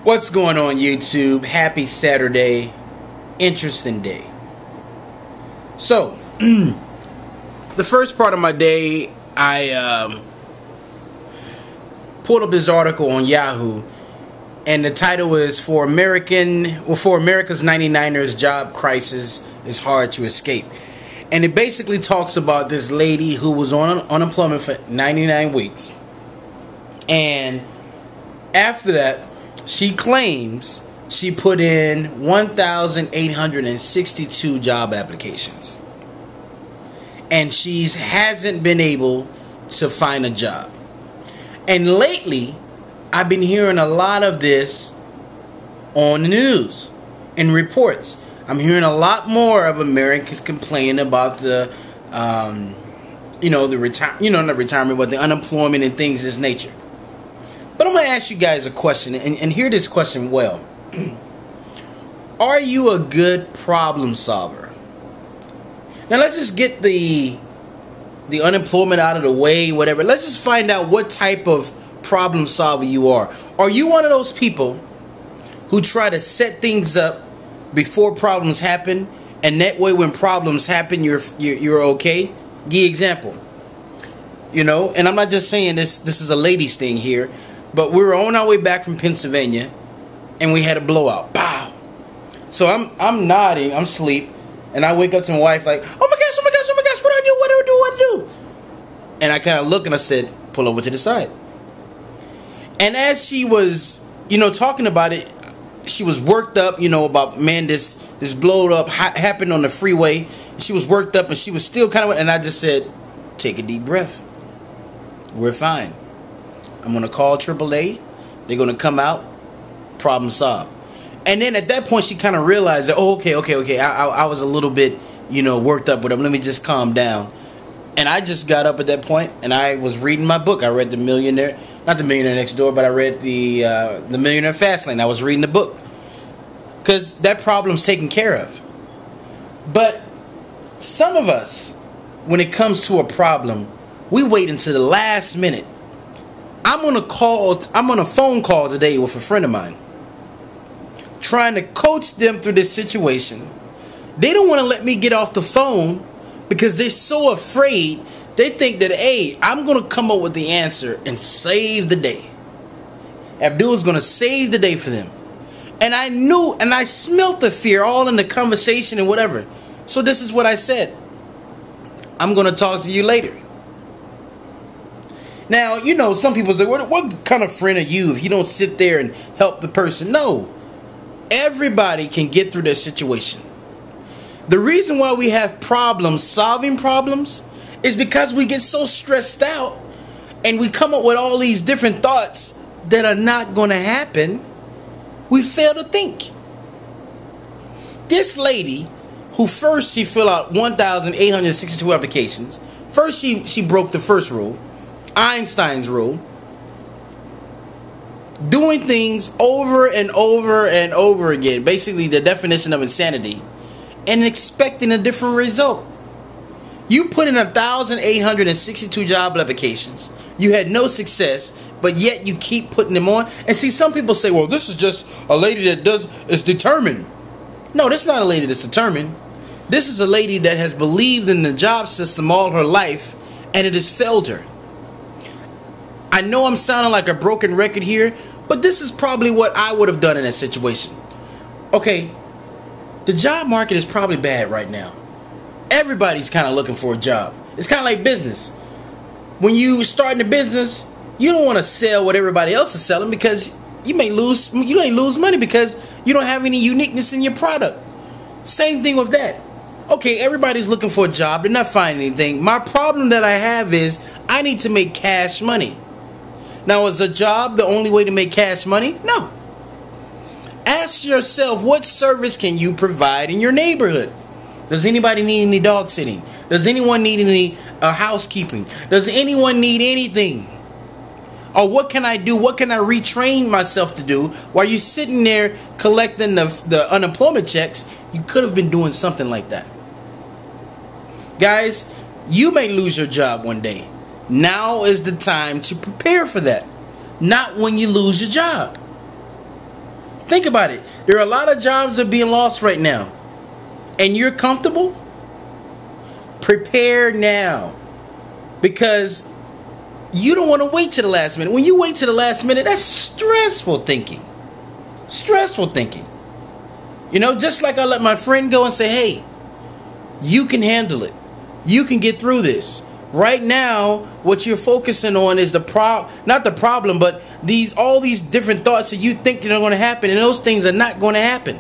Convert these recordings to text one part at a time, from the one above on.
What's going on, YouTube? Happy Saturday. Interesting day. So, the first part of my day, I pulled up this article on Yahoo, and the title is for America's 99ers job crisis is hard to escape. And it basically talks about this lady who was on unemployment for 99 weeks. And after that, she claims she put in 1,862 job applications. And she hasn't been able to find a job. And lately, I've been hearing a lot of this on the news and reports. I'm hearing a lot more of Americans complaining about the unemployment and things of this nature. But I'm going to ask you guys a question, and hear this question well. Are you a good problem solver? Now let's just get the unemployment out of the way, whatever. Let's just find out what type of problem solver you are. Are you one of those people who try to set things up before problems happen, and that way when problems happen, you're okay? Give you example. And I'm not just saying this is a ladies thing here. But we were on our way back from Pennsylvania, and we had a blowout. Pow! So I'm nodding, I'm asleep, and I wake up to my wife like, oh my gosh, what do I do? And I kind of look and I said, pull over to the side. And as she was, talking about it, she was worked up, about, man, this blowed up happened on the freeway. She was worked up, and she was still kind of, and I just said, take a deep breath. We're fine. I'm going to call AAA. They're going to come out. Problem solved. And then at that point, she kind of realized that, okay. I was a little bit, worked up with him. Let me just calm down. And I just got up at that point, and I was reading my book. I read not the Millionaire Next Door, but I read the Millionaire Fastlane. I was reading the book. Because that problem's taken care of. But some of us, when it comes to a problem, we wait until the last minute. I'm on a phone call today with a friend of mine, trying to coach them through this situation. They don't want to let me get off the phone because they're so afraid. They think that, hey, I'm going to come up with the answer and save the day. Abdul's going to save the day for them. And I knew, and I smelt the fear all in the conversation and whatever. So this is what I said. I'm going to talk to you later. Now, some people say, what kind of friend are you if you don't sit there and help the person? No. Everybody can get through their situation. The reason why we have problems solving problems is because we get so stressed out and we come up with all these different thoughts that are not going to happen. We fail to think. This lady, who first she filled out 1,862 applications. First she broke the first rule. Einstein's rule, doing things over and over and over again, basically the definition of insanity, and expecting a different result. You put in 1,862 job applications, you had no success, but yet you keep putting them on. And see, some people say, well, this is just a lady that is determined. No, this is not a lady that's determined. This is a lady that has believed in the job system all her life, and it has failed her. I know I'm sounding like a broken record here, but this is probably what I would have done in that situation. Okay, the job market is probably bad right now. Everybody's kind of looking for a job. It's kind of like business. When you starting a business, you don't want to sell what everybody else is selling because you may lose money because you don't have any uniqueness in your product. Same thing with that. Okay, everybody's looking for a job. They're not finding anything. My problem that I have is I need to make cash money. Now, is a job the only way to make cash money? No. Ask yourself, what service can you provide in your neighborhood? Does anybody need any dog sitting? Does anyone need any housekeeping? Does anyone need anything? Or what can I do? What can I retrain myself to do while you're sitting there collecting the unemployment checks? You could have been doing something like that. Guys, you may lose your job one day. Now is the time to prepare for that. Not when you lose your job. Think about it. There are a lot of jobs that are being lost right now. And you're comfortable? Prepare now. Because you don't want to wait to the last minute. When you wait to the last minute, that's stressful thinking. Stressful thinking. You know, just like I let my friend go and say, hey, you can handle it. You can get through this. Right now, what you're focusing on is not the problem, but all these different thoughts that you think that are going to happen, and those things are not going to happen.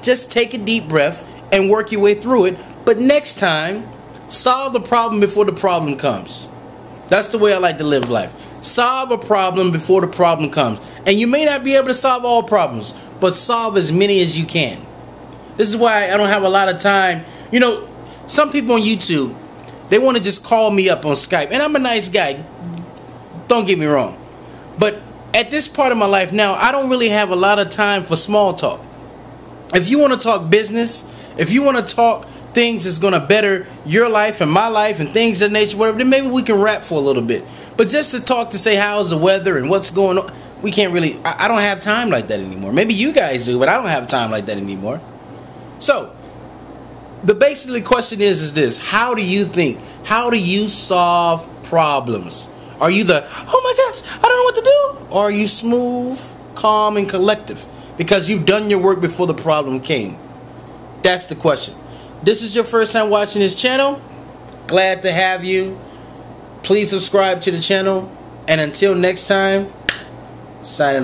Just take a deep breath and work your way through it. But next time, solve the problem before the problem comes. That's the way I like to live life. Solve a problem before the problem comes. And you may not be able to solve all problems, but solve as many as you can. This is why I don't have a lot of time. You know, some people on YouTube, they want to just call me up on Skype. And I'm a nice guy. Don't get me wrong. But at this part of my life now, I don't really have a lot of time for small talk. If you want to talk business, if you want to talk things that's going to better your life and my life and things of nature, whatever, then maybe we can rap for a little bit. But just to talk to say how's the weather and what's going on, we can't really, I don't have time like that anymore. Maybe you guys do, but I don't have time like that anymore. So, the basically question is this: how do you think? How do you solve problems? Are you the, oh my gosh, I don't know what to do? Or are you smooth, calm, and collective? Because you've done your work before the problem came. That's the question. This is your first time watching this channel. Glad to have you. Please subscribe to the channel. And until next time, signing off.